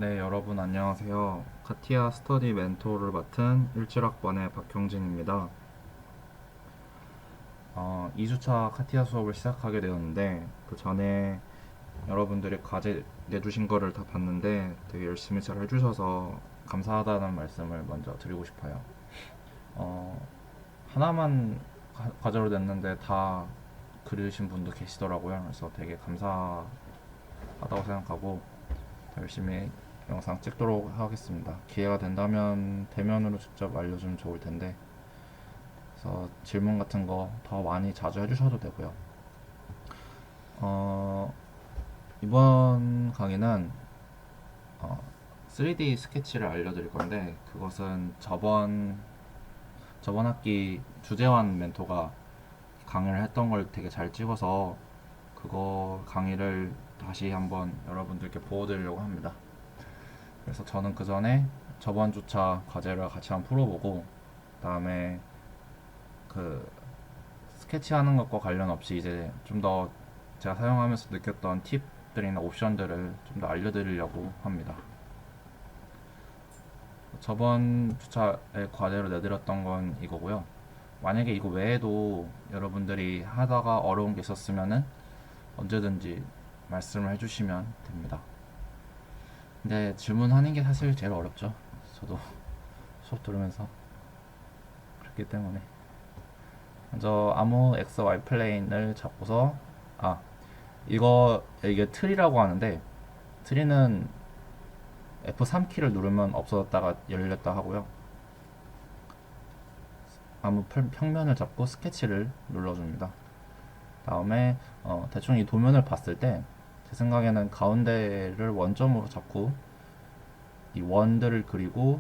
네, 여러분 안녕하세요. 카티아 스터디 멘토를 맡은 17학번의 박형진입니다. 2주차 카티아 수업을 시작하게 되었는데 그 전에 여러분들이 과제 내주신 거를 다 봤는데 되게 열심히 잘 해주셔서 감사하다는 말씀을 먼저 드리고 싶어요. 어, 하나만 과제로 냈는데 다 그리신 분도 계시더라고요. 그래서 되게 감사하다고 생각하고 열심히 영상 찍도록 하겠습니다. 기회가 된다면 대면으로 직접 알려주면 좋을 텐데, 그래서 질문 같은 거 더 많이 자주 해주셔도 되고요. 어, 이번 강의는 3D 스케치를 알려드릴 건데, 그것은 저번 학기 주재환 멘토가 강의를 했던 걸 되게 잘 찍어서 그거 강의를 다시 한번 여러분들께 보여드리려고 합니다. 그래서 저는 그 전에 저번 주차 과제를 같이 한번 풀어보고, 그다음에 그 스케치하는 것과 관련 없이 이제 좀 더 제가 사용하면서 느꼈던 팁들이나 옵션들을 좀 더 알려드리려고 합니다. 저번 주차에 과제로 내드렸던 건 이거고요. 만약에 이거 외에도 여러분들이 하다가 어려운 게 있었으면은 언제든지 말씀을 해주시면 됩니다. 근데 질문하는 게 사실 제일 어렵죠. 저도 수업 들으면서 그렇기 때문에 먼저 아무 x, y 플레인을 잡고서 아 이게 트리라고 하는데 트리는 F3키를 누르면 없어졌다가 열렸다 하고요. 아무 평면을 잡고 스케치를 눌러줍니다. 다음에 대충 이 도면을 봤을 때 제 생각에는 가운데를 원점으로 잡고 이 원들을 그리고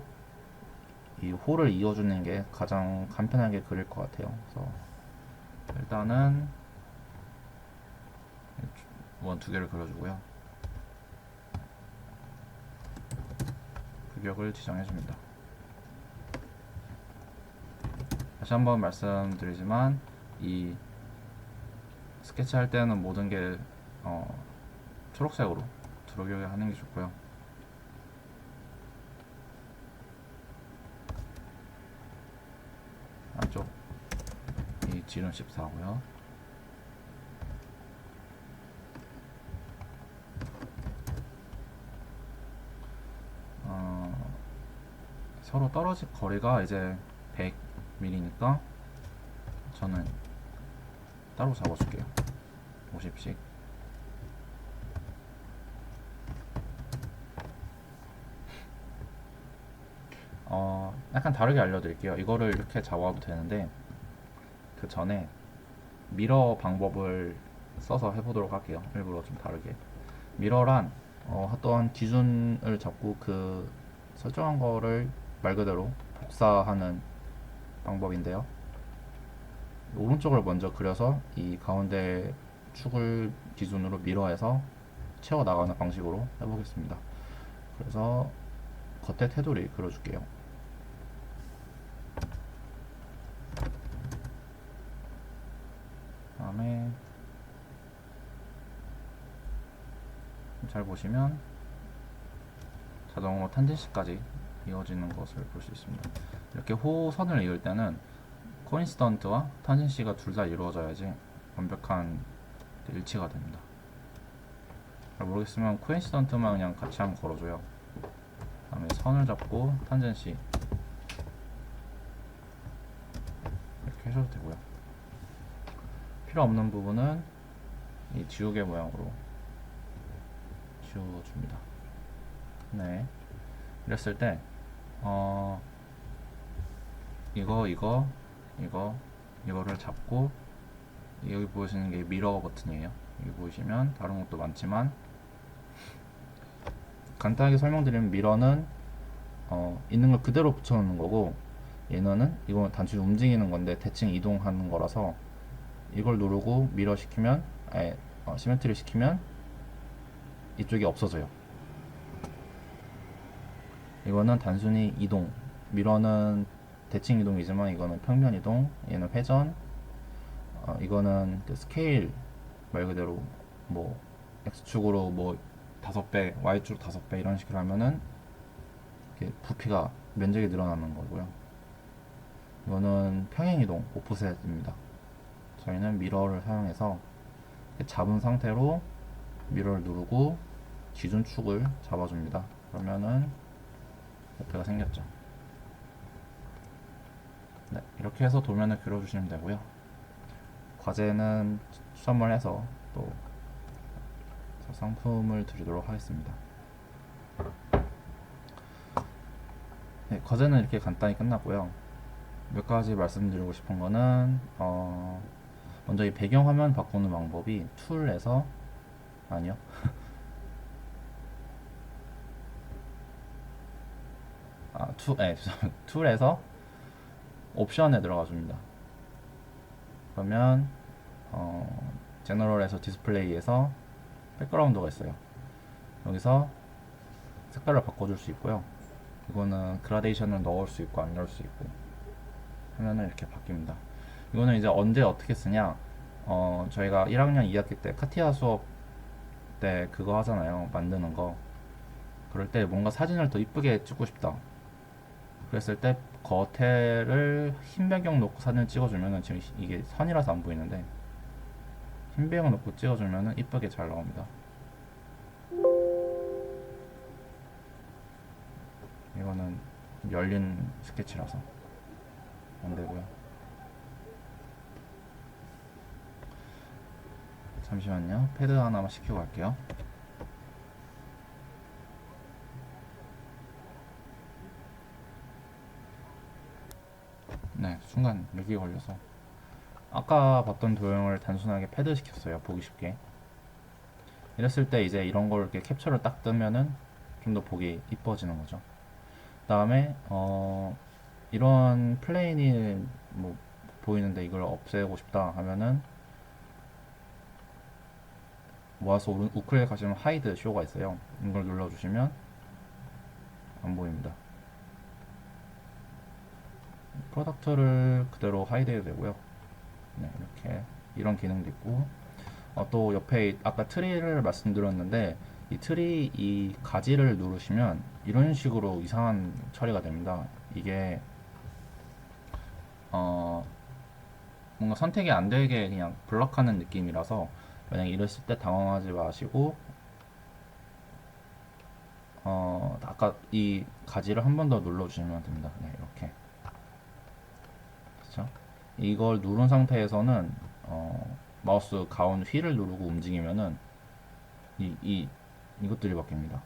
이 홀을 이어주는 게 가장 간편하게 그릴 것 같아요. 그래서 일단은 원 두 개를 그려주고요. 규격을 지정해줍니다. 다시 한번 말씀드리지만 이 스케치 할 때는 모든 게 초록색으로 들어오게 하는 게 좋고요. 안쪽 이 지름 14고요. 서로 떨어질 거리가 이제 100mm니까 저는 따로 잡아줄게요. 50씩. 약간 다르게 알려드릴게요. 이거를 이렇게 잡아도 되는데 그 전에 미러 방법을 써서 해보도록 할게요. 일부러 좀 다르게. 미러란 어떤 기준을 잡고 그 설정한 거를 말 그대로 복사하는 방법인데요. 오른쪽을 먼저 그려서 이 가운데 축을 기준으로 미러해서 채워 나가는 방식으로 해보겠습니다. 그래서 겉에 테두리 그려줄게요. 다음에 잘 보시면 자동으로 탄젠시까지 이어지는 것을 볼 수 있습니다. 이렇게 호선을 이을 때는 코인시던트와 탄젠시가 둘 다 이루어져야지 완벽한 일치가 됩니다. 잘 모르겠으면 코인시던트만 그냥 같이 한번 걸어줘요. 다음에 선을 잡고 탄젠시 이렇게 해줘도 되고요. 필요 없는 부분은 이 지우개 모양으로 지워줍니다. 네, 이랬을 때 이거를 잡고 여기 보시는 게 미러 버튼이에요. 여기 보시면 다른 것도 많지만 간단하게 설명드리면 미러는 있는 걸 그대로 붙여놓는 거고 얘는 이건 단순히 움직이는 건데 대칭 이동하는 거라서 이걸 누르고 미러 시키면 시메트리 시키면 이쪽이 없어져요. 이거는 단순히 이동, 미러는 대칭 이동이지만 이거는 평면 이동, 얘는 회전, 이거는 그 스케일 말 그대로 뭐 x축으로 뭐 5배, Y축 5배 이런 식으로 하면은 이렇게 부피가 면적이 늘어나는 거고요. 이거는 평행이동 오프셋입니다. 저희는 미러를 사용해서 잡은 상태로 미러를 누르고 기준축을 잡아줍니다. 그러면은 옆에가 생겼죠. 네, 이렇게 해서 도면을 그려주시면 되고요. 과제는 수정을 해서 또 상품을 드리도록 하겠습니다. 네, 과제는 이렇게 간단히 끝났고요. 몇 가지 말씀드리고 싶은 거는 먼저 이 배경화면 바꾸는 방법이 툴에서 아니요 툴에서 옵션에 들어가 줍니다. 그러면 제너럴에서 디스플레이에서 백그라운드가 있어요. 여기서 색깔을 바꿔줄 수 있고요. 이거는 그라데이션을 넣을 수 있고 안 넣을 수 있고 하면은 이렇게 바뀝니다. 이거는 이제 언제 어떻게 쓰냐, 저희가 1학년 2학기 때 카티아 수업 때 그거 하잖아요. 만드는 거. 그럴 때 뭔가 사진을 더 이쁘게 찍고 싶다. 그랬을 때 겉에를 흰 배경 놓고 사진을 찍어주면은, 지금 이게 선이라서 안 보이는데 흰 배경 놓고 찍어주면은 이쁘게 잘 나옵니다. 이거는 열린 스케치라서 안 되고요. 잠시만요. 패드 하나만 시키고 갈게요. 네, 순간 렉이 걸려서 아까 봤던 도형을 단순하게 패드 시켰어요. 보기 쉽게. 이랬을 때 이제 이런 걸 이렇게 캡처를 딱 뜨면은 좀 더 보기 이뻐지는 거죠. 그 다음에 이런 플레인이 뭐 보이는데 이걸 없애고 싶다 하면은 모아서 우클릭 하시면 하이드 쇼가 있어요. 이걸 눌러주시면 안 보입니다. 프로덕트를 그대로 하이드 해도 되고요. 네, 이렇게 이런 기능도 있고, 또 옆에 아까 트리를 말씀드렸는데 이 트리 이 가지를 누르시면 이런 식으로 이상한 처리가 됩니다. 이게 뭔가 선택이 안 되게 그냥 블럭하는 느낌이라서 만약에 이랬을 때 당황하지 마시고 아까 이 가지를 한 번 더 눌러주시면 됩니다. 네, 이렇게. 그렇죠? 이걸 누른 상태에서는 마우스 가운 휠을 누르고 움직이면은 이것들이 바뀝니다.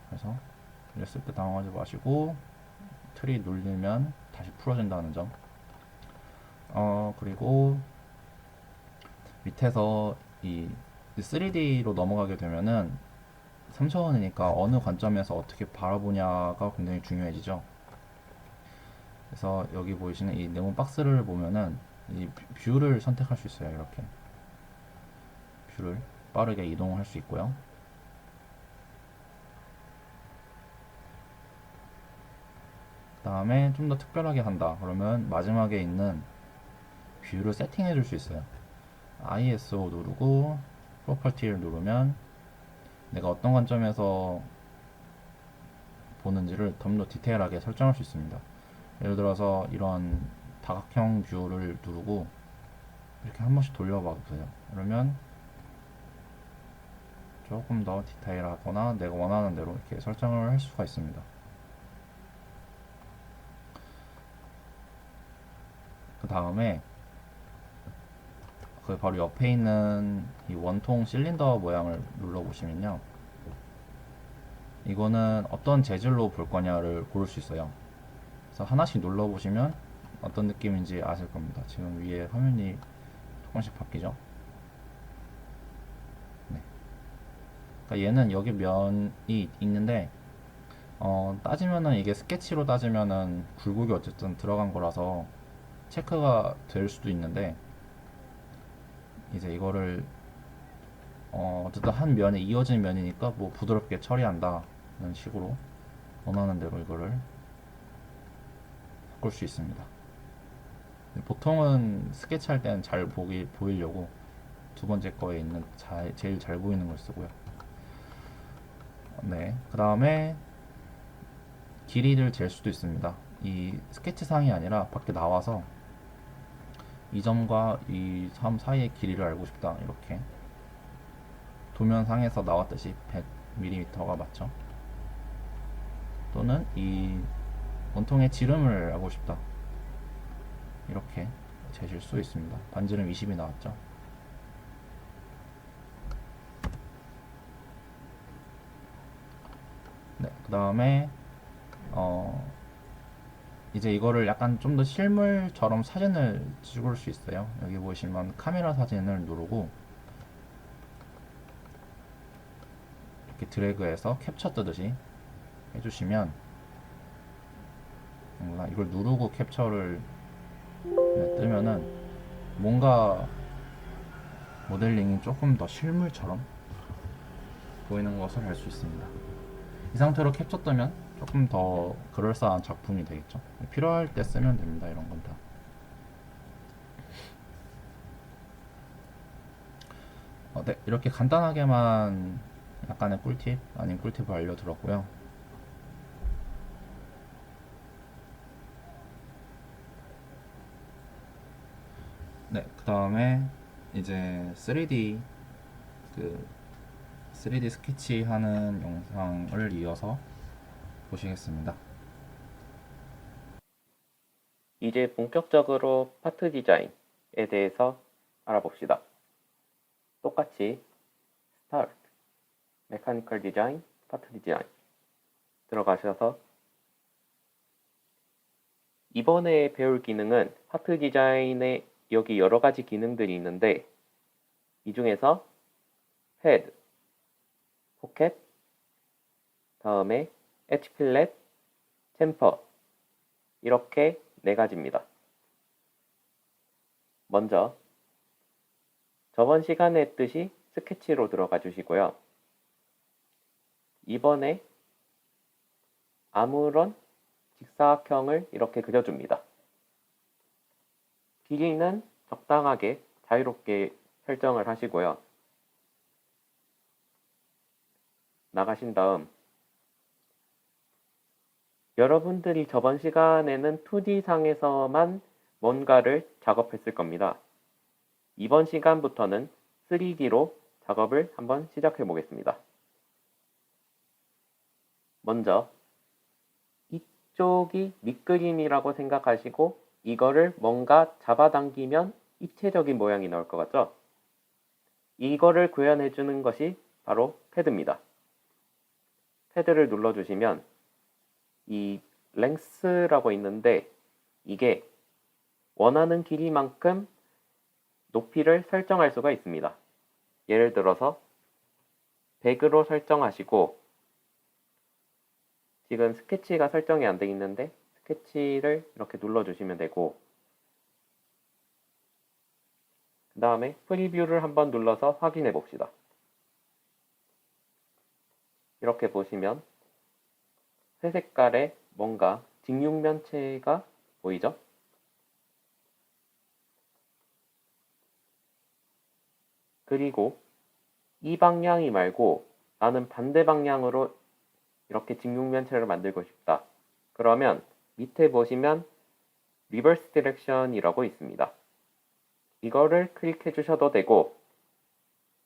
그래서 이랬을 때 당황하지 마시고 트리 눌리면 다시 풀어진다는 점. 그리고 밑에서 이 3D로 넘어가게 되면은 3차원이니까 어느 관점에서 어떻게 바라보냐가 굉장히 중요해지죠. 그래서 여기 보이시는 이 네모 박스를 보면은 이 뷰를 선택할 수 있어요. 이렇게 뷰를 빠르게 이동할 수 있고요. 그 다음에 좀 더 특별하게 한다 그러면 마지막에 있는 뷰를 세팅해 줄 수 있어요. ISO 누르고 프로퍼티를 누르면 내가 어떤 관점에서 보는지를 좀 더 디테일하게 설정할 수 있습니다. 예를 들어서 이런 다각형 뷰를 누르고 이렇게 한 번씩 돌려봐 보세요. 그러면 조금 더 디테일하거나 내가 원하는 대로 이렇게 설정을 할 수가 있습니다. 그 다음에 그 바로 옆에 있는 이 원통 실린더 모양을 눌러보시면요, 이거는 어떤 재질로 볼 거냐를 고를 수 있어요. 그래서 하나씩 눌러보시면 어떤 느낌인지 아실 겁니다. 지금 위에 화면이 조금씩 바뀌죠. 네. 그러니까 얘는 여기 면이 있는데 따지면은 이게 스케치로 따지면은 굴곡이 어쨌든 들어간 거라서 체크가 될 수도 있는데, 이제 이거를 어쨌든 한 면에 이어진 면이니까 뭐 부드럽게 처리한다 이런 식으로 원하는 대로 이거를 바꿀 수 있습니다. 보통은 스케치 할 때는 잘 보이려고 두 번째 거에 있는 제일 잘 보이는 걸 쓰고요. 네, 그 다음에 길이를 잴 수도 있습니다. 이 스케치상이 아니라 밖에 나와서 이 점과 이 섬 사이의 길이를 알고 싶다. 이렇게 도면상에서 나왔듯이 100mm가 맞죠? 또는 이 원통의 지름을 알고 싶다. 이렇게 재실 수 있습니다. 반지름 20이 나왔죠. 네, 그 다음에 이제 이거를 약간 좀 더 실물처럼 사진을 찍을 수 있어요. 여기 보시면 카메라 사진을 누르고 이렇게 드래그해서 캡처 뜨듯이 해주시면 이걸 누르고 캡처를 뜨면은 뭔가 모델링이 조금 더 실물처럼 보이는 것을 알 수 있습니다. 이 상태로 캡처 뜨면 조금 더 그럴싸한 작품이 되겠죠. 필요할 때 쓰면 됩니다. 이런 건 다. 네, 이렇게 간단하게만 약간의 꿀팁 아닌 꿀팁을 알려드렸고요. 네, 그 다음에 이제 3D 3D 스케치 하는 영상을 이어서 보시겠습니다. 이제 본격적으로 파트 디자인에 대해서 알아봅시다. 똑같이 Start, Mechanical Design, 파트 디자인 들어가셔서 이번에 배울 기능은 파트 디자인에 여기 여러 가지 기능들이 있는데 이 중에서 헤드, 포켓, 다음에 엣지 필렛, 챔퍼 이렇게 네 가지입니다. 먼저 저번 시간에 했듯이 스케치로 들어가 주시고요. 이번에 아무런 직사각형을 이렇게 그려줍니다. 길이는 적당하게 자유롭게 설정을 하시고요. 나가신 다음 여러분들이 저번 시간에는 2D상에서만 뭔가를 작업했을 겁니다. 이번 시간부터는 3D로 작업을 한번 시작해 보겠습니다. 먼저 이쪽이 밑그림이라고 생각하시고 이거를 뭔가 잡아당기면 입체적인 모양이 나올 것 같죠? 이거를 구현해 주는 것이 바로 패드입니다. 패드를 눌러주시면 이 랭스라고 있는데 이게 원하는 길이만큼 높이를 설정할 수가 있습니다. 예를 들어서 100으로 설정하시고 지금 스케치가 설정이 안 돼 있는데 스케치를 이렇게 눌러주시면 되고 그 다음에 프리뷰를 한번 눌러서 확인해 봅시다. 이렇게 보시면 회색깔의 뭔가 직육면체가 보이죠? 그리고 이 방향이 말고 나는 반대 방향으로 이렇게 직육면체를 만들고 싶다. 그러면 밑에 보시면 리버스 디렉션이라고 있습니다. 이거를 클릭해 주셔도 되고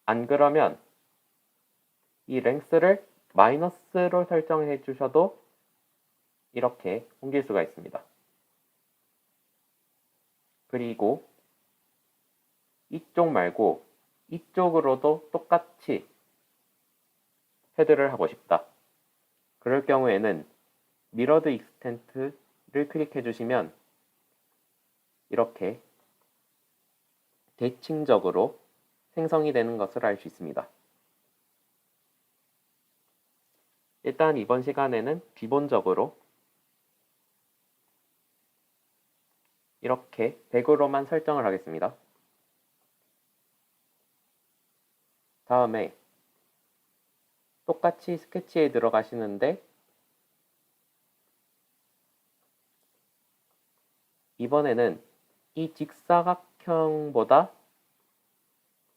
안 그러면 이 랭스를 마이너스로 설정해 주셔도 이렇게 옮길 수가 있습니다. 그리고 이쪽 말고 이쪽으로도 똑같이 헤드를 하고 싶다. 그럴 경우에는 미러드 익스텐트를 클릭해 주시면 이렇게 대칭적으로 생성이 되는 것을 알 수 있습니다. 일단 이번 시간에는 기본적으로 이렇게 100으로만 설정을 하겠습니다. 다음에 똑같이 스케치에 들어가시는데 이번에는 이 직사각형보다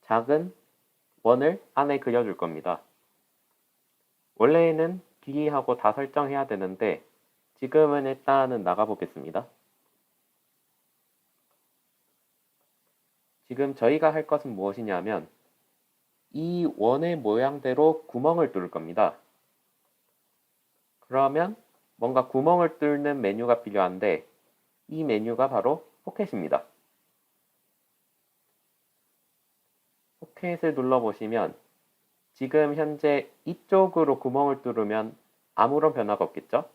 작은 원을 안에 그려줄 겁니다. 원래는 길이하고 다 설정해야 되는데 지금은 일단은 나가 보겠습니다. 지금 저희가 할 것은 무엇이냐면 이 원의 모양대로 구멍을 뚫을 겁니다. 그러면 뭔가 구멍을 뚫는 메뉴가 필요한데 이 메뉴가 바로 포켓입니다. 포켓을 눌러보시면 지금 현재 이쪽으로 구멍을 뚫으면 아무런 변화가 없겠죠?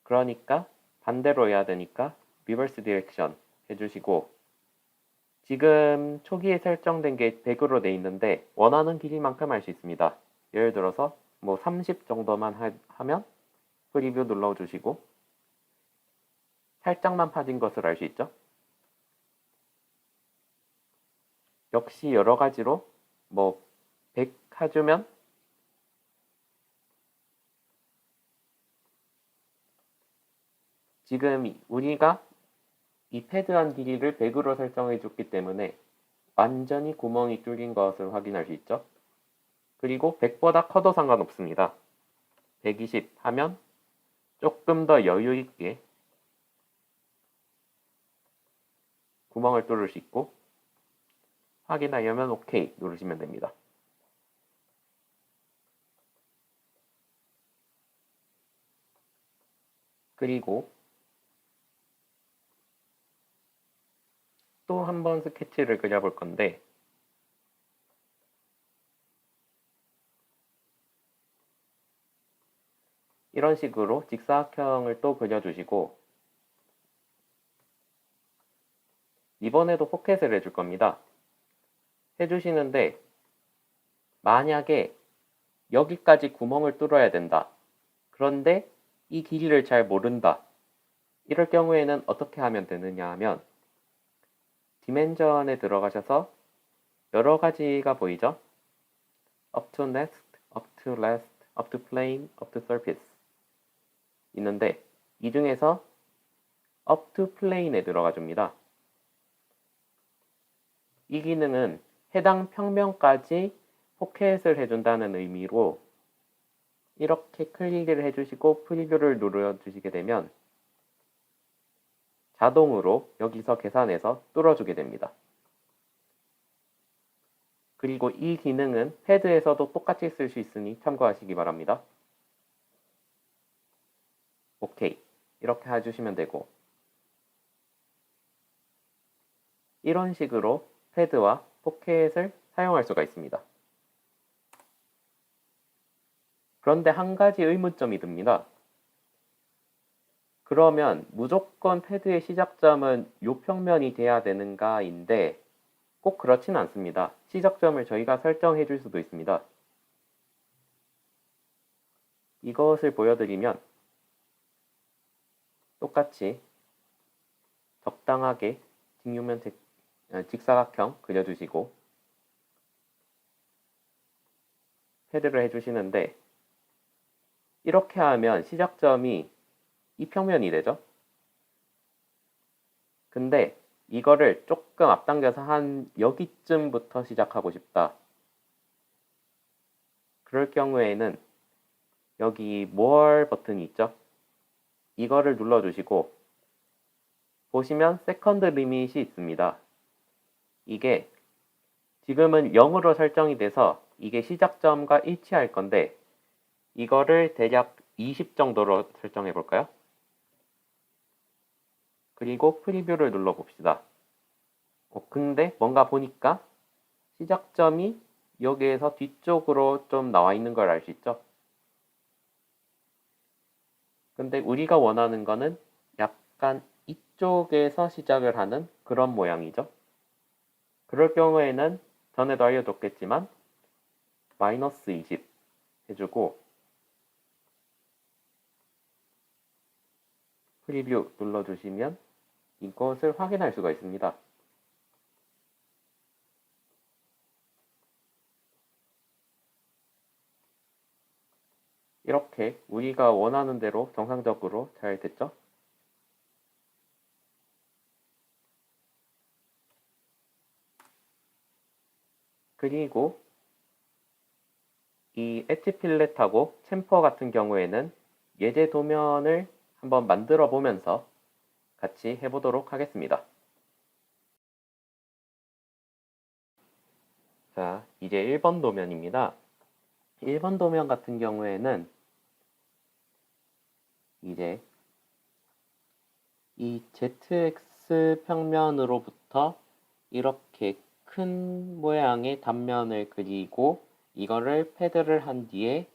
그러니까 반대로 해야 되니까 리버스 디렉션 해주시고 지금 초기에 설정된 게 100으로 돼 있는데 원하는 길이만큼 할 수 있습니다. 예를 들어서 뭐 30 정도만 하면 프리뷰 눌러주시고 살짝만 파진 것을 알 수 있죠? 역시 여러 가지로 뭐 100 해주면 지금 우리가 이 패드한 길이를 100으로 설정해 줬기 때문에 완전히 구멍이 뚫린 것을 확인할 수 있죠. 그리고 100보다 커도 상관없습니다. 120 하면 조금 더 여유 있게 구멍을 뚫을 수 있고 확인하려면 OK 누르시면 됩니다. 그리고 또 한 번 스케치를 그려볼 건데 이런 식으로 직사각형을 또 그려주시고 이번에도 포켓을 해줄 겁니다. 해주시는데 만약에 여기까지 구멍을 뚫어야 된다. 그런데 이 길이를 잘 모른다. 이럴 경우에는 어떻게 하면 되느냐 하면 디멘전에 들어가셔서 여러 가지가 보이죠? up to next, up to last, up to plane, up to surface 있는데 이 중에서 up to plane에 들어가 줍니다. 이 기능은 해당 평면까지 포켓을 해준다는 의미로 이렇게 클릭을 해주시고 프리뷰를 눌러주시게 되면 자동으로 여기서 계산해서 뚫어주게 됩니다. 그리고 이 기능은 패드에서도 똑같이 쓸 수 있으니 참고하시기 바랍니다. 오케이. 이렇게 해주시면 되고 이런 식으로 패드와 포켓을 사용할 수가 있습니다. 그런데 한 가지 의문점이 듭니다. 그러면 무조건 패드의 시작점은 요 평면이 돼야 되는가인데 꼭 그렇진 않습니다. 시작점을 저희가 설정해 줄 수도 있습니다. 이것을 보여드리면 똑같이 적당하게 직사각형 그려주시고 패드를 해주시는데 이렇게 하면 시작점이 이 평면이 되죠. 근데 이거를 조금 앞당겨서 한 여기쯤부터 시작하고 싶다. 그럴 경우에는 여기 More 버튼이 있죠. 이거를 눌러주시고 보시면 세컨드 리밋이 있습니다. 이게 지금은 0으로 설정이 돼서 이게 시작점과 일치할 건데 이거를 대략 20 정도로 설정해 볼까요? 그리고 프리뷰를 눌러봅시다. 근데 뭔가 보니까 시작점이 여기에서 뒤쪽으로 좀 나와 있는 걸 알 수 있죠? 근데 우리가 원하는 거는 약간 이쪽에서 시작을 하는 그런 모양이죠. 그럴 경우에는 전에도 알려줬겠지만 마이너스 20 해주고 프리뷰 눌러주시면 이것을 확인할 수가 있습니다. 이렇게 우리가 원하는 대로 정상적으로 잘 됐죠? 그리고 이 엣지 필렛하고 챔퍼 같은 경우에는 예제 도면을 한번 만들어 보면서 같이 해보도록 하겠습니다. 자, 이제 1번 도면입니다. 1번 도면 같은 경우에는 이제 이 ZX 평면으로부터 이렇게 큰 모양의 단면을 그리고 이거를 패드를 한 뒤에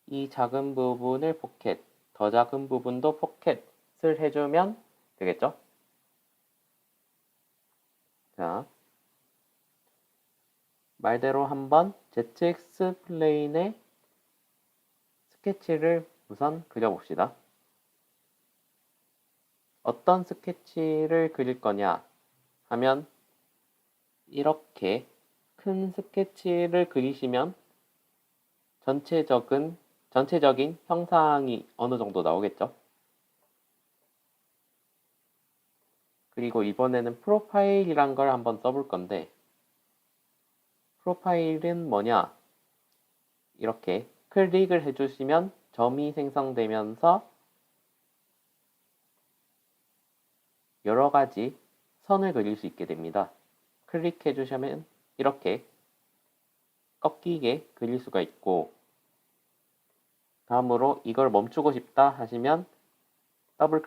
이 작은 부분을 포켓, 더 작은 부분도 포켓을 해주면 되겠죠? 자, 말대로 한번 ZX 플레인에 스케치를 우선 그려봅시다. 어떤 스케치를 그릴 거냐 하면 이렇게 큰 스케치를 그리시면 전체적인 형상이 어느 정도 나오겠죠. 그리고 이번에는 프로파일이란 걸 한번 써볼 건데 프로파일은 뭐냐? 이렇게 클릭을 해주시면 점이 생성되면서 여러 가지 선을 그릴 수 있게 됩니다. 클릭해 주시면 이렇게 꺾이게 그릴 수가 있고 다음으로 이걸 멈추고 싶다 하시면 더블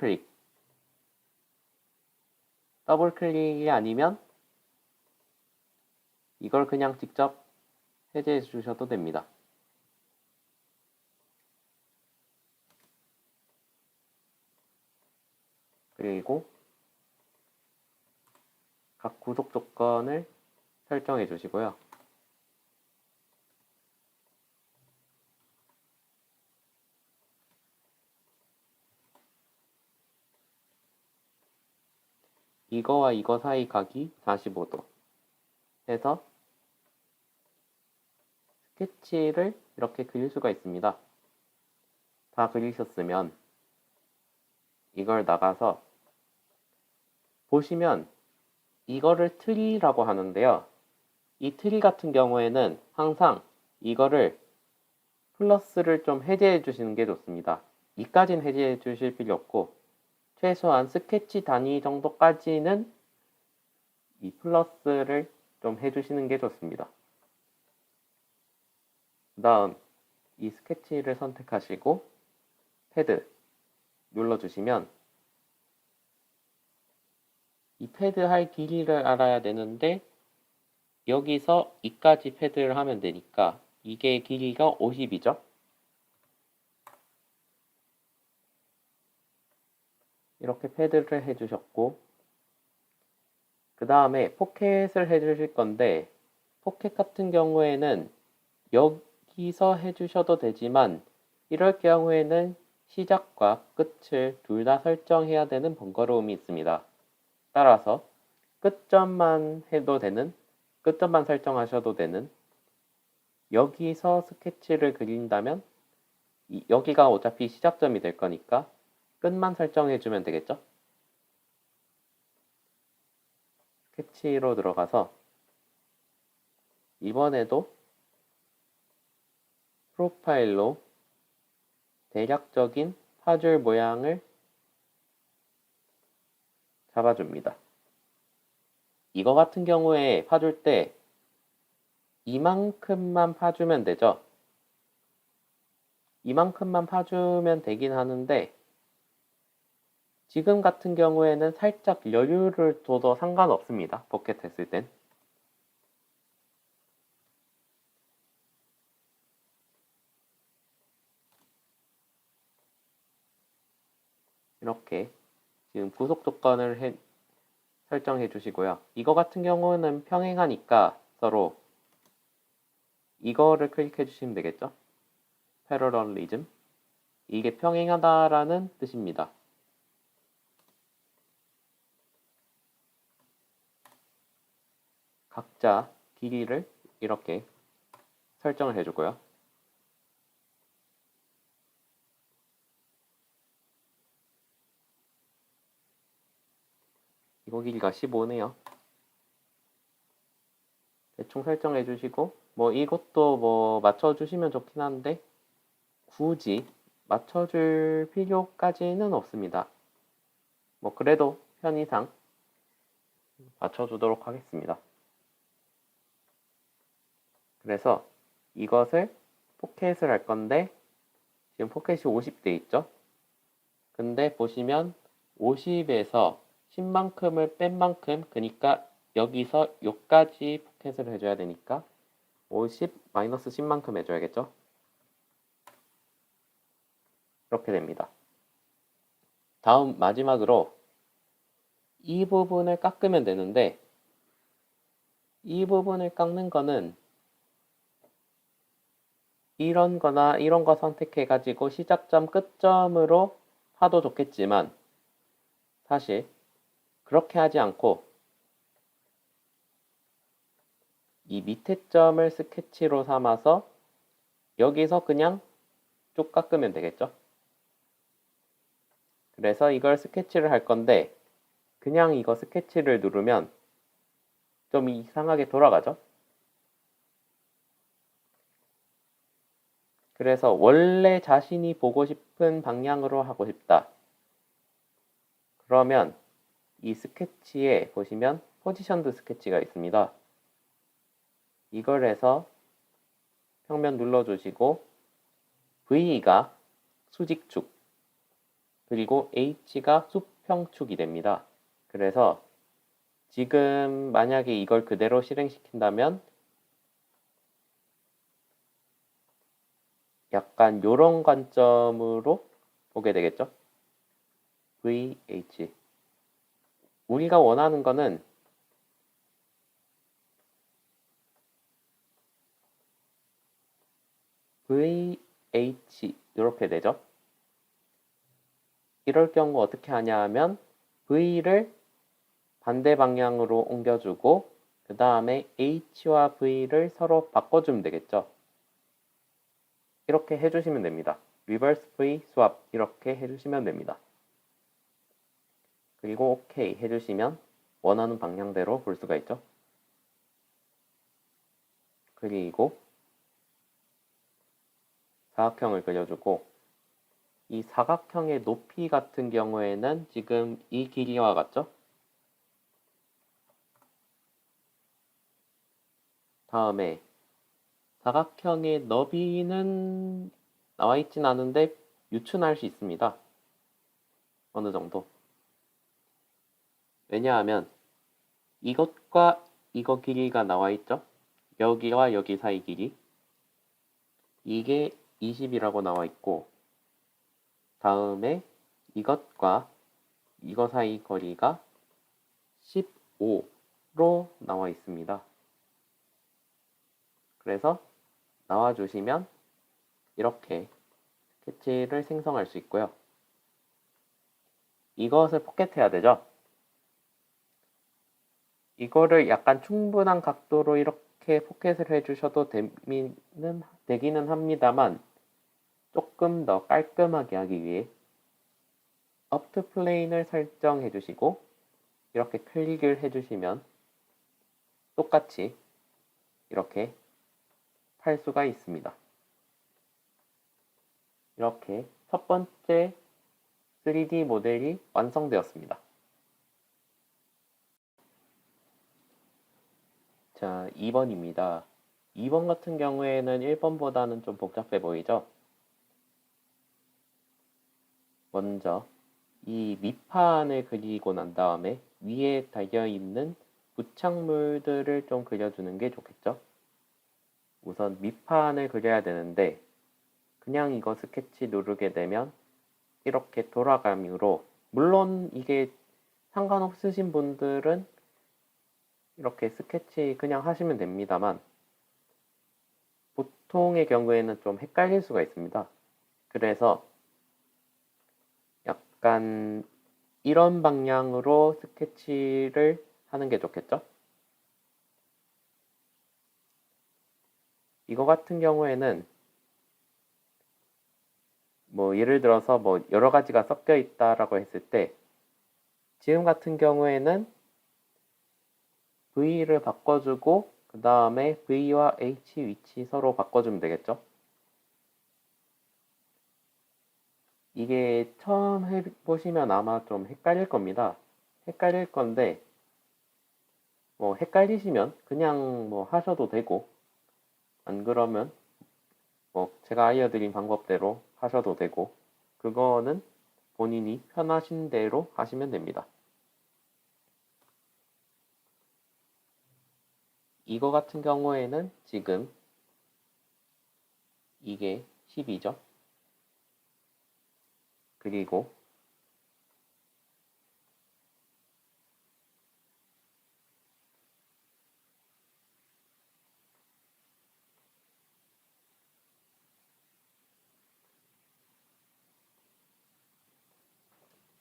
클릭이 아니면 이걸 그냥 직접 해제해 주셔도 됩니다. 그리고 각 구속 조건을 설정해 주시고요. 이거와 이거 사이 각이 45도 해서 스케치를 이렇게 그릴 수가 있습니다. 다 그리셨으면 이걸 나가서 보시면 이거를 트리라고 하는데요. 이 트리 같은 경우에는 항상 이거를 플러스를 좀 해제해 주시는 게 좋습니다. 이까지는 해제해 주실 필요 없고 최소한 스케치 단위 정도까지는 이 플러스를 좀 해주시는 게 좋습니다. 그 다음 이 스케치를 선택하시고 패드 눌러주시면 이 패드 할 길이를 알아야 되는데 여기서 이까지 패드를 하면 되니까 이게 길이가 50이죠. 이렇게 패드를 해주셨고 그 다음에 포켓을 해주실 건데 포켓 같은 경우에는 여기서 해주셔도 되지만 이럴 경우에는 시작과 끝을 둘 다 설정해야 되는 번거로움이 있습니다. 따라서 끝점만 설정하셔도 되는 여기서 스케치를 그린다면 여기가 어차피 시작점이 될 거니까 끝만 설정해주면 되겠죠? 스케치로 들어가서 이번에도 프로파일로 대략적인 파줄 모양을 잡아줍니다. 이거 같은 경우에 파줄 때 이만큼만 파주면 되죠. 이만큼만 파주면 되긴 하는데 지금 같은 경우에는 살짝 여유를 둬도 상관없습니다. 포켓 했을 땐. 이렇게 지금 구속 조건을 설정해 주시고요. 이거 같은 경우는 평행하니까 서로 이거를 클릭해 주시면 되겠죠. 패러럴리즘. 이게 평행하다라는 뜻입니다. 각자 길이를 이렇게 설정을 해주고요. 이거 길이가 15네요. 대충 설정해 주시고, 뭐 이것도 뭐 맞춰주시면 좋긴 한데, 굳이 맞춰줄 필요까지는 없습니다. 뭐 그래도 편의상 맞춰주도록 하겠습니다. 그래서 이것을 포켓을 할 건데, 지금 포켓이 50돼 있죠? 근데 보시면 50에서 10만큼을 뺀 만큼, 그러니까 여기서 여기까지 포켓을 해줘야 되니까 50 마이너스 10만큼 해줘야겠죠? 이렇게 됩니다. 다음 마지막으로 이 부분을 깎으면 되는데, 이 부분을 깎는 거는 이런 거나 이런 거 선택해 가지고 시작점 끝점으로 하도 좋겠지만, 사실 그렇게 하지 않고 이 밑에 점을 스케치로 삼아서 여기서 그냥 쭉 깎으면 되겠죠? 그래서 이걸 스케치를 할 건데, 그냥 이거 스케치를 누르면 좀 이상하게 돌아가죠? 그래서 원래 자신이 보고 싶은 방향으로 하고 싶다. 그러면 이 스케치에 보시면 포지션드 스케치가 있습니다. 이걸 해서 평면 눌러주시고, V가 수직축, 그리고 H가 수평축이 됩니다. 그래서 지금 만약에 이걸 그대로 실행시킨다면 약간 요런 관점으로 보게 되겠죠? VH. 우리가 원하는 거는 VH 이렇게 되죠? 이럴 경우 어떻게 하냐 하면 V를 반대 방향으로 옮겨주고, 그 다음에 H와 V를 서로 바꿔주면 되겠죠? 이렇게 해주시면 됩니다. Reverse V Swap 이렇게 해주시면 됩니다. 그리고 OK 해주시면 원하는 방향대로 볼 수가 있죠. 그리고 사각형을 그려주고, 이 사각형의 높이 같은 경우에는 지금 이 길이와 같죠? 다음에 사각형의 너비는 나와 있진 않은데 유추할 수 있습니다. 어느 정도. 왜냐하면 이것과 이거 길이가 나와 있죠? 여기와 여기 사이 길이. 이게 20이라고 나와 있고, 다음에 이것과 이거 사이 거리가 15로 나와 있습니다. 그래서 나와주시면 이렇게 스케치를 생성할 수 있고요. 이것을 포켓해야 되죠? 이거를 약간 충분한 각도로 이렇게 포켓을 해주셔도 되기는 합니다만, 조금 더 깔끔하게 하기 위해 up to plane을 설정해 주시고 이렇게 클릭을 해주시면 똑같이 이렇게 할 수가 있습니다. 이렇게 첫 번째 3D 모델이 완성되었습니다. 자, 2번입니다. 2번 같은 경우에는 1번보다는 좀 복잡해 보이죠? 먼저 이 밑판을 그리고 난 다음에 위에 달려있는 부착물들을 좀 그려주는 게 좋겠죠? 우선 밑판을 그려야 되는데, 그냥 이거 스케치 누르게 되면 이렇게 돌아가므로, 물론 이게 상관없으신 분들은 이렇게 스케치 그냥 하시면 됩니다만, 보통의 경우에는 좀 헷갈릴 수가 있습니다. 그래서 약간 이런 방향으로 스케치를 하는 게 좋겠죠? 이거 같은 경우에는 뭐 예를 들어서 뭐 여러 가지가 섞여 있다라고 했을 때, 지금 같은 경우에는 V를 바꿔주고 그 그 다음에 V와 H 위치 서로 바꿔주면 되겠죠? 이게 처음 해보시면 아마 좀 헷갈릴 겁니다. 헷갈릴 건데, 뭐 헷갈리시면 그냥 뭐 하셔도 되고, 안 그러면 뭐 제가 알려드린 방법대로 하셔도 되고, 그거는 본인이 편하신 대로 하시면 됩니다. 이거 같은 경우에는 지금 이게 10이죠. 그리고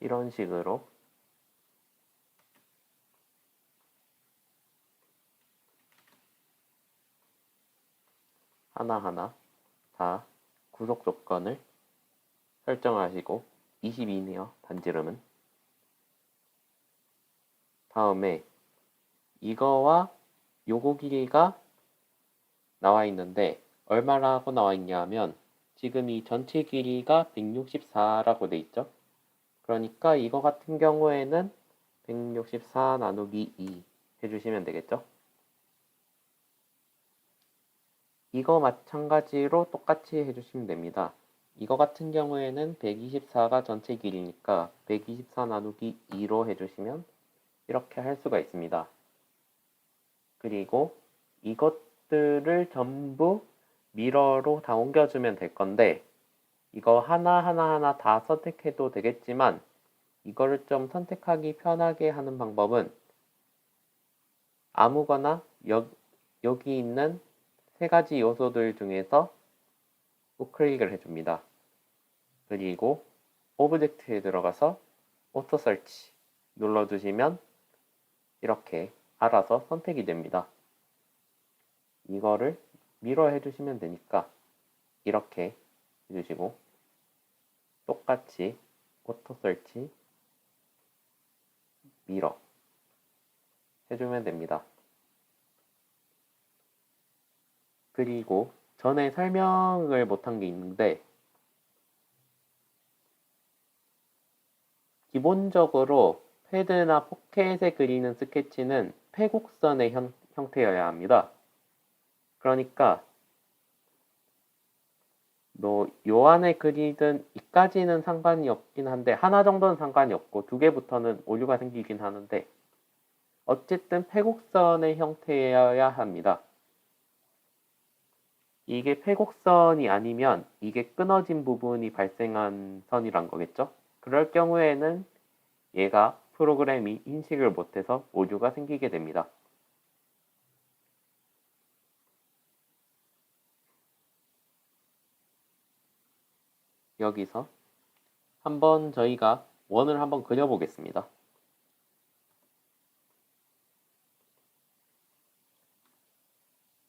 이런 식으로 하나하나 다 구속 조건을 설정하시고 22네요. 반지름은. 다음에 이거와 요거 길이가 나와 있는데 얼마라고 나와 있냐면 지금 이 전체 길이가 164라고 돼 있죠. 그러니까 이거 같은 경우에는 164 나누기 2 해주시면 되겠죠. 이거 마찬가지로 똑같이 해주시면 됩니다. 이거 같은 경우에는 124가 전체 길이니까 124 나누기 2로 해주시면 이렇게 할 수가 있습니다. 그리고 이것들을 전부 미러로 다 옮겨주면 될 건데 이거 하나하나 다 선택해도 되겠지만 이거를 좀 선택하기 편하게 하는 방법은 아무거나 여기 있는 세 가지 요소들 중에서 우클릭을 해줍니다. 그리고 오브젝트에 들어가서 오토 설치 눌러주시면 이렇게 알아서 선택이 됩니다. 이거를 미러 해주시면 되니까 이렇게 해주시고 똑같이 오토 설치 미러 해주면 됩니다. 그리고 전에 설명을 못한 게 있는데 기본적으로 패드나 포켓에 그리는 스케치는 패곡선의 형태여야 합니다. 그러니까 요 안에 그리든 이까지는 상관이 없긴 한데 하나 정도는 상관이 없고 두 개부터는 오류가 생기긴 하는데 어쨌든 패곡선의 형태여야 합니다. 이게 패곡선이 아니면 이게 끊어진 부분이 발생한 선이란 거겠죠? 그럴 경우에는 얘가 프로그램이 인식을 못해서 오류가 생기게 됩니다. 여기서 한번 저희가 원을 한번 그려보겠습니다.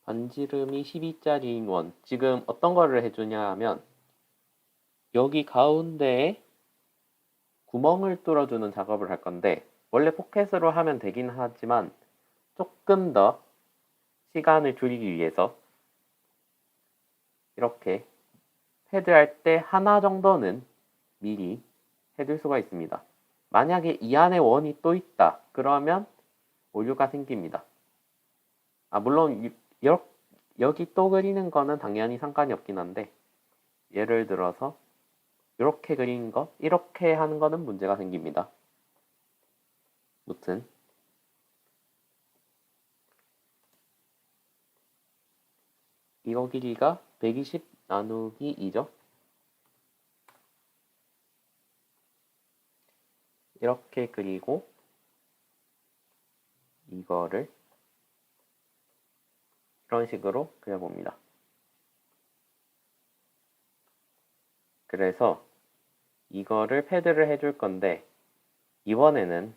반지름이 12짜리인 원. 지금 어떤 거를 해주냐 하면 여기 가운데에 구멍을 뚫어주는 작업을 할 건데 원래 포켓으로 하면 되긴 하지만 조금 더 시간을 줄이기 위해서 이렇게 패드할 때 하나 정도는 미리 해둘 수가 있습니다. 만약에 이 안에 원이 또 있다. 그러면 오류가 생깁니다. 물론 여기 또 그리는 거는 당연히 상관이 없긴 한데 예를 들어서 이렇게 그리는 거, 이렇게 하는 거는 문제가 생깁니다. 무튼 이거 길이가 120 나누기 2죠. 이렇게 그리고 이거를 이런 식으로 그려봅니다. 그래서 이거를 패드를 해줄 건데 이번에는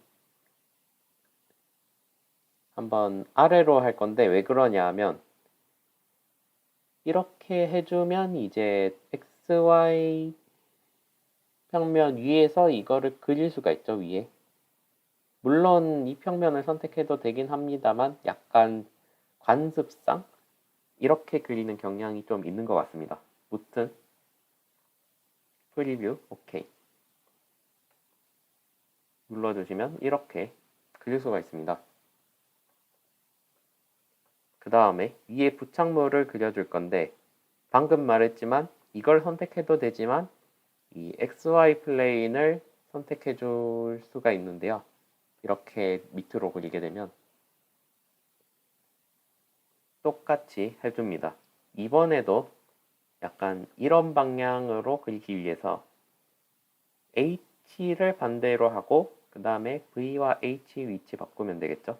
한번 아래로 할 건데 왜 그러냐 하면 이렇게 해주면 이제 XY 평면 위에서 이거를 그릴 수가 있죠, 위에. 물론 이 평면을 선택해도 되긴 합니다만 약간 관습상 이렇게 그리는 경향이 좀 있는 것 같습니다. 무튼 프리뷰 오케이 눌러주시면 이렇게 그릴 수가 있습니다. 그 다음에 위에 부착물을 그려줄 건데 방금 말했지만 이걸 선택해도 되지만 이 XY 플레인을 선택해 줄 수가 있는데요. 이렇게 밑으로 그리게 되면 똑같이 해줍니다. 이번에도 약간 이런 방향으로 그리기 위해서 H를 반대로 하고 그 다음에 V와 H 위치 바꾸면 되겠죠.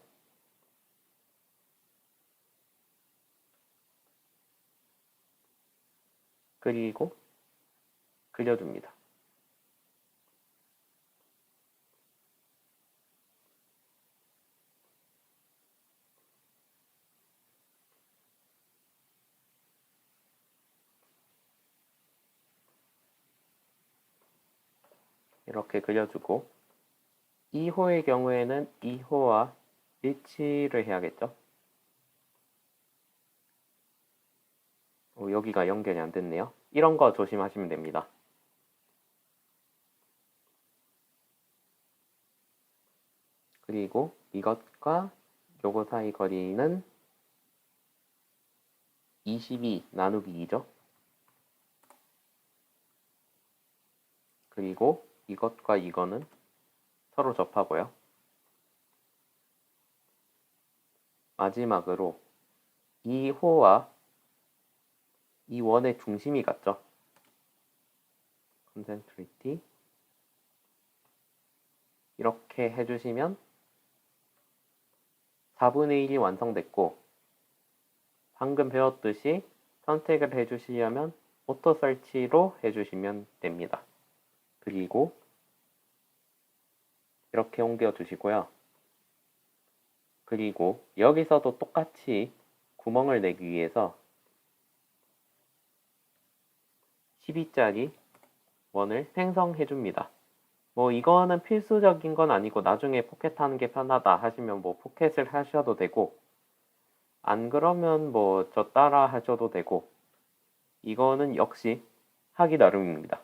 그리고 그려줍니다. 이렇게 그려주고 2호의 경우에는 2호와 일치를 해야겠죠. 여기가 연결이 안 됐네요. 이런 거 조심하시면 됩니다. 그리고 이것과 요거 사이 거리는 22 나누기 2죠. 그리고 이것과 이거는 서로 접하고요. 마지막으로 이 호와 이 원의 중심이 같죠. concentrity 이렇게 해주시면 4분의 1이 완성됐고 방금 배웠듯이 선택을 해주시려면 오토 설치로 해주시면 됩니다. 그리고 이렇게 옮겨 주시고요. 그리고 여기서도 똑같이 구멍을 내기 위해서 12짜리 원을 생성해 줍니다. 뭐 이거는 필수적인 건 아니고 나중에 포켓 하는 게 편하다 하시면 뭐 포켓을 하셔도 되고 안 그러면 뭐 저 따라 하셔도 되고 이거는 역시 하기 나름입니다.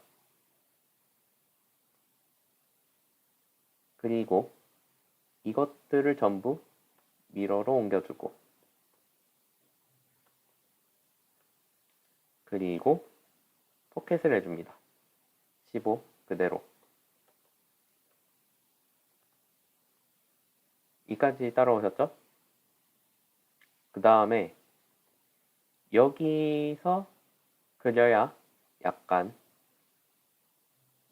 그리고 이것들을 전부 미러로 옮겨주고 그리고 포켓을 해줍니다. 15 그대로 이까지 따라오셨죠? 그 다음에 여기서 그려야 약간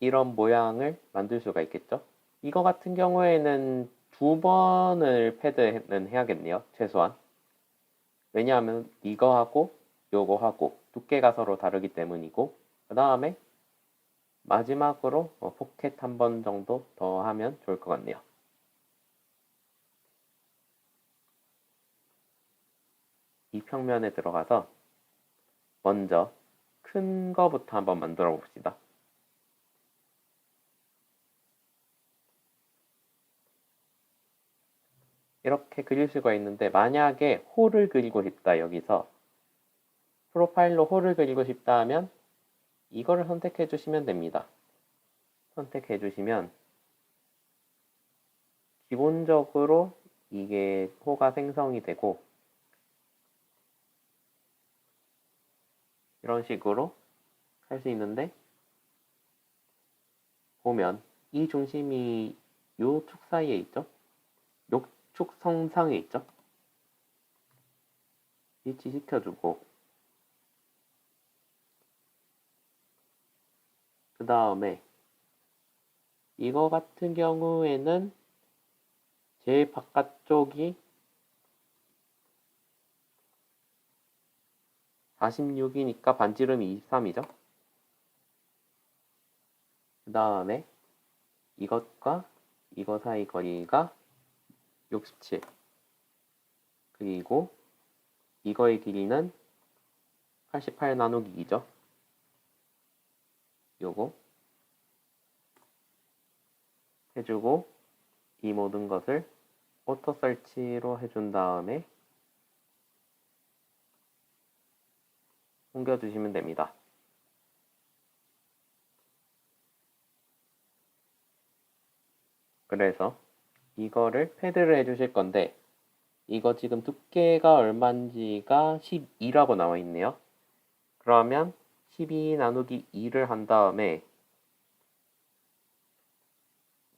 이런 모양을 만들 수가 있겠죠? 이거 같은 경우에는 2번을 패드는 해야겠네요. 최소한. 왜냐하면 이거하고 요거하고 두께가 서로 다르기 때문이고 그 다음에 마지막으로 포켓 한 번 정도 더 하면 좋을 것 같네요. 이 평면에 들어가서 먼저 큰 거부터 한번 만들어 봅시다. 이렇게 그릴 수가 있는데 만약에 홀을 그리고 싶다 여기서 프로파일로 홀을 그리고 싶다 하면 이거를 선택해 주시면 됩니다. 선택해 주시면 기본적으로 이게 호가 생성이 되고 이런 식으로 할 수 있는데 보면 이 중심이 요 축 사이에 있죠? 요 축 성상에 있죠? 위치시켜주고 그 다음에 이거 같은 경우에는 제일 바깥쪽이 46이니까 반지름이 23이죠? 그 다음에 이것과 이거 사이 거리가 67 그리고 이거의 길이는 88 나누기 2죠? 요거 해주고 이 모든 것을 오토 설치로 해준 다음에 옮겨주시면 됩니다. 그래서 이거를 패드를 해주실 건데 이거 지금 두께가 얼마인지가 12라고 나와 있네요. 그러면 12 나누기 2를 한 다음에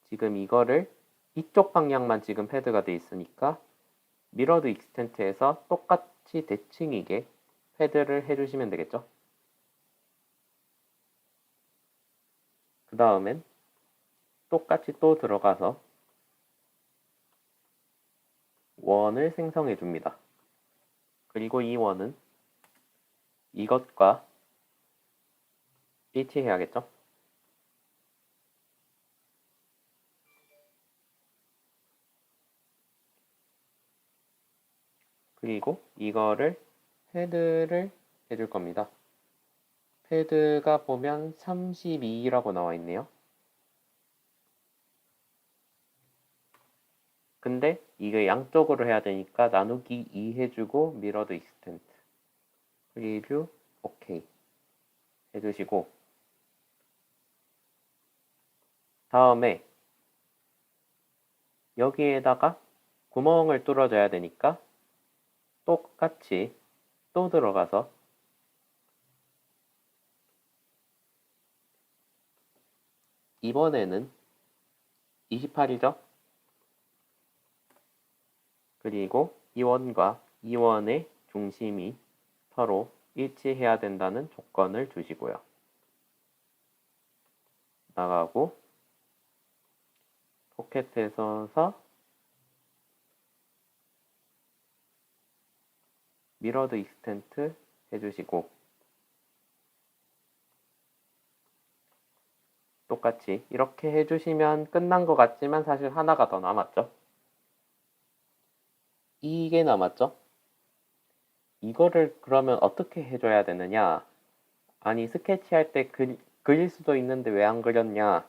지금 이거를 이쪽 방향만 지금 패드가 돼 있으니까 미러드 익스텐트에서 똑같이 대칭이게 패드를 해주시면 되겠죠. 그 다음엔 똑같이 또 들어가서 원을 생성해 줍니다. 그리고 이 원은 이것과 일치해야겠죠? 그리고 이거를 패드를 해줄 겁니다. 패드가 보면 32라고 나와 있네요. 근데 이게 양쪽으로 해야 되니까 나누기 2 해주고 미러드 익스텐트 프리뷰 오케이 해주시고 다음에 여기에다가 구멍을 뚫어줘야 되니까 똑같이 또 들어가서 이번에는 28이죠? 그리고 이 원과 이 원의 중심이 서로 일치해야 된다는 조건을 주시고요. 나가고 포켓에서 미러드 익스텐트 해주시고 똑같이 이렇게 해주시면 끝난 것 같지만 사실 하나가 더 남았죠. 이게 남았죠. 이거를 그러면 어떻게 해줘야 되느냐? 아니 스케치할 때 그릴 수도 있는데 왜 안 그렸냐?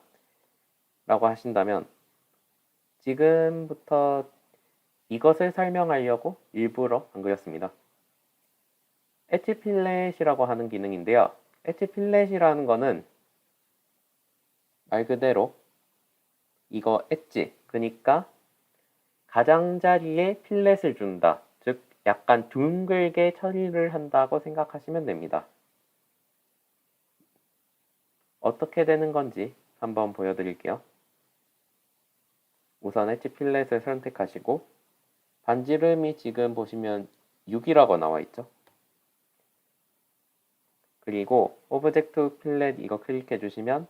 라고 하신다면 지금부터 이것을 설명하려고 일부러 안 그렸습니다. 엣지 필렛이라고 하는 기능인데요. 엣지 필렛이라는 거는 말 그대로 이거 엣지, 그러니까 가장자리에 필렛을 준다. 즉 약간 둥글게 처리를 한다고 생각하시면 됩니다. 어떻게 되는 건지 한번 보여드릴게요. 우선 엣지 필렛을 선택하시고 반지름이 지금 보시면 6이라고 나와 있죠. 그리고 오브젝트 필렛 이거 클릭해 주시면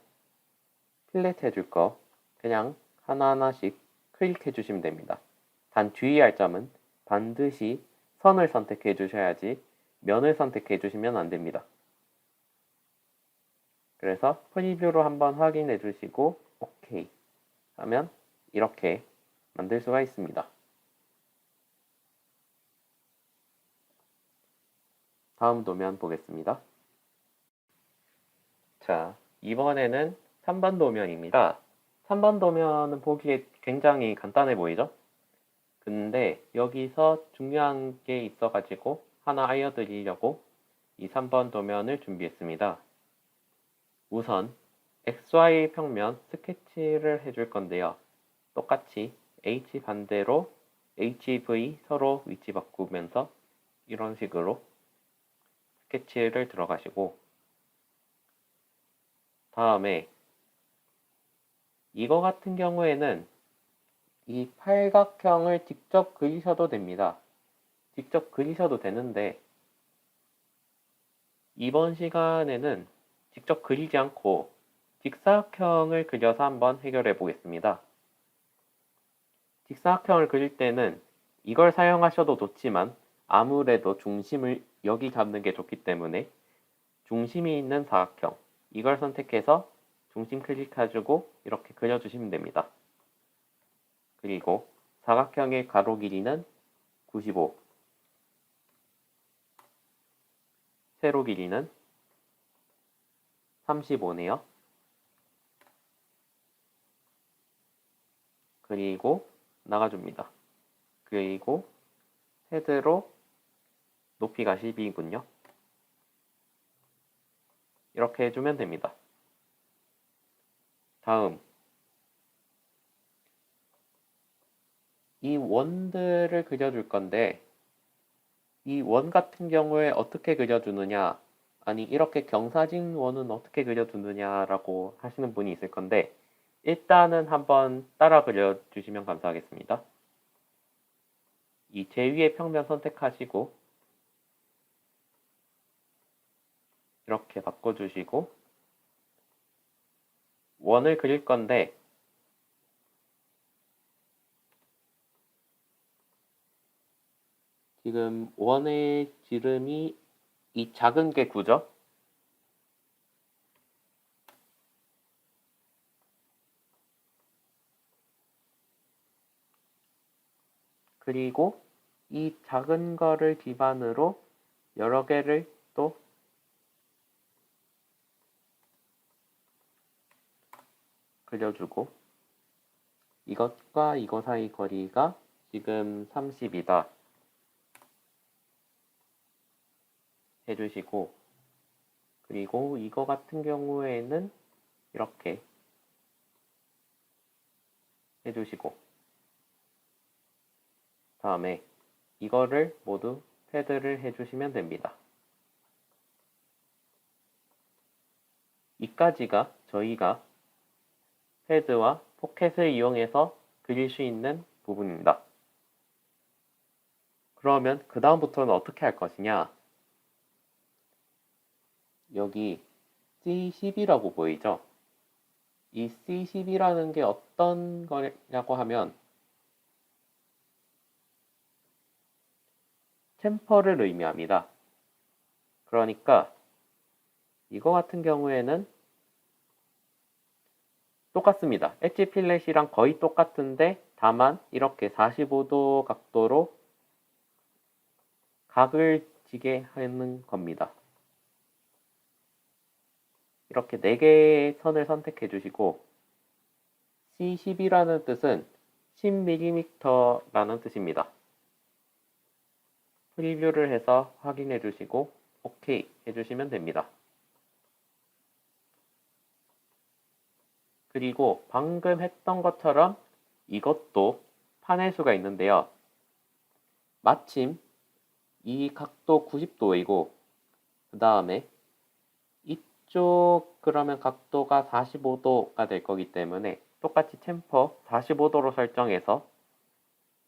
필렛 해줄 거 그냥 하나하나씩 클릭해 주시면 됩니다. 단 주의할 점은 반드시 선을 선택해 주셔야지 면을 선택해 주시면 안 됩니다. 그래서 프리뷰로 한번 확인해 주시고 오케이 하면 이렇게 만들 수가 있습니다. 다음 도면 보겠습니다. 자, 이번에는 3번 도면입니다. 3번 도면은 보기에 굉장히 간단해 보이죠? 근데 여기서 중요한 게 있어가지고 하나 알려드리려고 이 3번 도면을 준비했습니다. 우선 XY 평면 스케치를 해줄 건데요. 똑같이 H 반대로 HV 서로 위치 바꾸면서 이런 식으로 스케치를 들어가시고 다음에 이거 같은 경우에는 이 팔각형을 직접 그리셔도 됩니다. 직접 그리셔도 되는데 이번 시간에는 직접 그리지 않고 직사각형을 그려서 한번 해결해 보겠습니다. 직사각형을 그릴 때는 이걸 사용하셔도 좋지만 아무래도 중심을 여기 잡는 게 좋기 때문에 중심이 있는 사각형 이걸 선택해서 중심 클릭해주고 이렇게 그려주시면 됩니다. 그리고 사각형의 가로 길이는 95, 세로 길이는 35네요. 그리고 나가줍니다. 그리고 헤드로 높이가 12이군요. 이렇게 해주면 됩니다. 다음, 이 원들을 그려줄 건데 이 원 같은 경우에 어떻게 그려주느냐, 아니 이렇게 경사진 원은 어떻게 그려주느냐라고 하시는 분이 있을 건데 일단은 한번 따라 그려주시면 감사하겠습니다. 이 제2의 평면 선택하시고 이렇게 바꿔주시고 원을 그릴 건데 지금 원의 지름이 이 작은 게 9죠? 그리고 이 작은 거를 기반으로 여러 개를 또 그려주고 이것과 이거 사이 거리가 지금 30이다 해주시고 그리고 이거 같은 경우에는 이렇게 해주시고 다음에 이거를 모두 패드를 해주시면 됩니다. 이까지가 저희가 패드와 포켓을 이용해서 그릴 수 있는 부분입니다. 그러면 그 다음부터는 어떻게 할 것이냐? 여기 C10이라고 보이죠? 이 C10이라는 게 어떤 거냐고 하면 챔퍼를 의미합니다. 그러니까 이거 같은 경우에는 똑같습니다. 엣지 필렛이랑 거의 똑같은데 다만 이렇게 45도 각도로 각을 지게 하는 겁니다. 이렇게 4개의 선을 선택해 주시고 C10이라는 뜻은 10mm라는 뜻입니다. 프리뷰를 해서 확인해 주시고 OK 해주시면 됩니다. 그리고 방금 했던 것처럼 이것도 파낼 수가 있는데요. 마침 이 각도 90도이고 그 다음에 이쪽 그러면 각도가 45도가 될 거기 때문에 똑같이 챔퍼 45도로 설정해서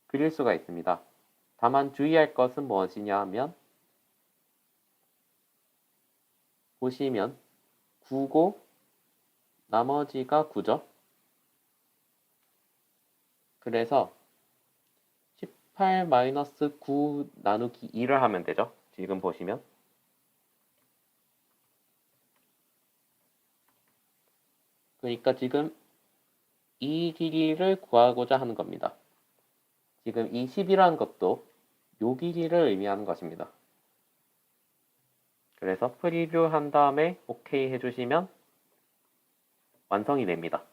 그릴 수가 있습니다. 다만 주의할 것은 무엇이냐 하면 보시면 9고 나머지가 9죠. 그래서 18-9 나누기 2를 하면 되죠. 지금 보시면 그러니까 지금 이 길이를 구하고자 하는 겁니다. 지금 이 10이라는 것도 요 길이를 의미하는 것입니다. 그래서 프리뷰 한 다음에 OK 해주시면 완성이 됩니다.